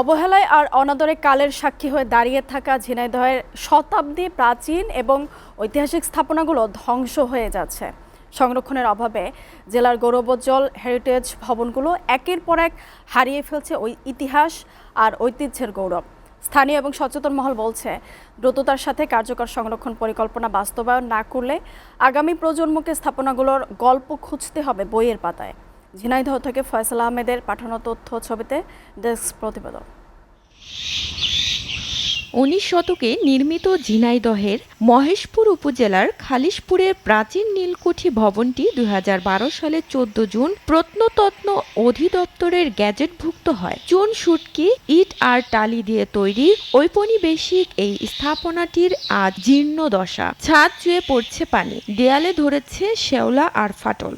অবহেলায় আর অনাদরে কালের সাক্ষী হয়ে দাঁড়িয়ে থাকা ঝিনাইদহের শতাব্দী প্রাচীন এবং ঐতিহাসিক স্থাপনাগুলো ধ্বংস হয়ে যাচ্ছে। সংরক্ষণের অভাবে জেলার গৌরবোজ্জ্বল হেরিটেজ ভবনগুলো একের পর এক হারিয়ে ফেলছে ওই ইতিহাস আর ঐতিহ্যের গৌরব। স্থানীয় এবং সচেতন মহল বলছে, দ্রুততার সাথে কার্যকর সংরক্ষণ পরিকল্পনা বাস্তবায়ন না করলে আগামী প্রজন্মকে স্থাপনাগুলোর গল্প খুঁজতে হবে বইয়ের পাতায়। ঝিনাইদহ থেকে ফয়সাল আহমেদের পাঠানো তথ্য ছবিতে ডেস্ক প্রতিবেদন। 19 শতকে নির্মিত ঝিনাইদহের মহেশপুর উপজেলার খালিশপুরের প্রাচীন নীলকুঠি ভবনটি 2012 সালের 14 জুন প্রত্নতত্ত্ব অধিদপ্তরের গ্যাজেটভুক্ত হয়। চুন সুটকি, ইট আর টালি দিয়ে তৈরি ঔপনিবেশিক এই স্থাপনাটির আজ জীর্ণ দশা। ছাদ চুয়ে পড়ছে পানি, দেয়ালে ধরেছে শেওলা আর ফাটল।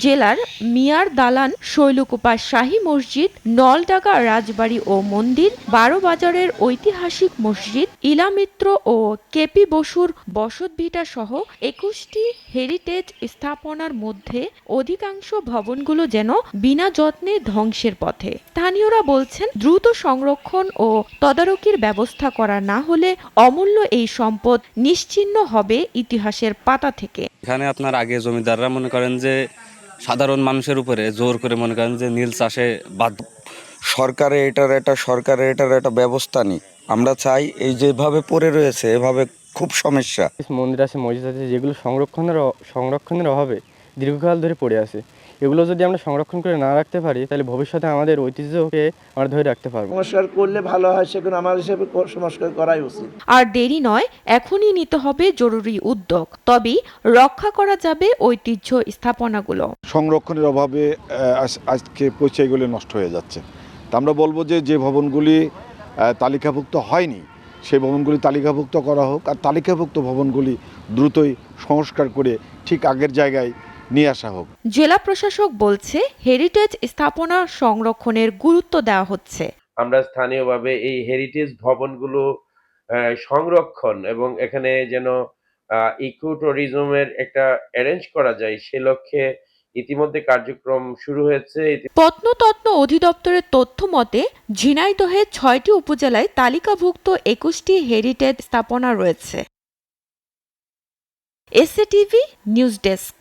জেলার মিয়ার দালান, শৈলকুপা শাহী মসজিদ, নলডাঙ্গা রাজবাড়ি ও মন্দির, বারোবাজারের ঐতিহাসিক মসজিদ, ইলামিত্র ও কেপি বসুর বসতভিটা সহ 21টি হেরিটেজ স্থাপনার মধ্যে অধিকাংশ ভবনগুলো যেন বিনা যত্নে ধ্বংসের পথে। স্থানীয়রা বলছেন, দ্রুত সংরক্ষণ ও তদারকির ব্যবস্থা করা না হলে অমূল্য এই সম্পদ নিশ্চিহ্ন হবে ইতিহাসের পাতা থেকে। এখানে আপনার আগে জমিদাররা মনে করেন যে সাধারণ মানুষের উপরে জোর করে মনে করেন যে নীল চাষে বাধ্য। সরকারের এটার একটা ব্যবস্থা নেই। আমরা চাই এই যেভাবে পড়ে রয়েছে এভাবে খুব সমস্যা। মন্দির আছে, মসজিদ আছে, যেগুলো সংরক্ষণের অভাবে দীর্ঘকাল ধরে পড়ে আছে। এগুলো যদি আমরা সংরক্ষণ করে না রাখতে পারি তাহলে ভবিষ্যতে আমাদের ঐতিহ্যকে আমরা ধরে রাখতে পারবো। সংস্কার করলে ভালো হয়, সেগুলো আমার হিসেবে সংস্কার করাই উচিত। আর দেরি নয়, এখনই নিতে হবে জরুরি উদ্যোগ, তবেই রক্ষা করা যাবে ঐতিহ্য স্থাপনাগুলো। সংরক্ষণের অভাবে আজকে পরিচয়গুলি নষ্ট হয়ে যাচ্ছে। তা আমরা বলবো যে ভবনগুলি তালিকাভুক্ত হয়নি সেই ভবনগুলি তালিকাভুক্ত করা হোক, আর তালিকাভুক্ত ভবনগুলি দ্রুতই সংস্কার করে ঠিক আগের জায়গায় নিয়ে আসা হোক। জেলা প্রশাসক বলছে, হেরিটেজ স্থাপনা সংরক্ষণের গুরুত্ব দেওয়া হচ্ছে। আমরা স্থানীয়ভাবে এই হেরিটেজ ভবনগুলো সংরক্ষণ এবং এখানে যেন ইকো ট্যুরিজমের একটা অ্যারেঞ্জ করা যায় সে লক্ষ্যে ইতিমধ্যে কার্যক্রম শুরু হয়েছে। প্রত্নতত্ত্ব অধিদপ্তরের তথ্য মতে ঝিনাইদহে 6টি উপজেলায় তালিকাভুক্ত 21টি হেরিটেজ স্থাপনা রয়েছে। SATV news desk.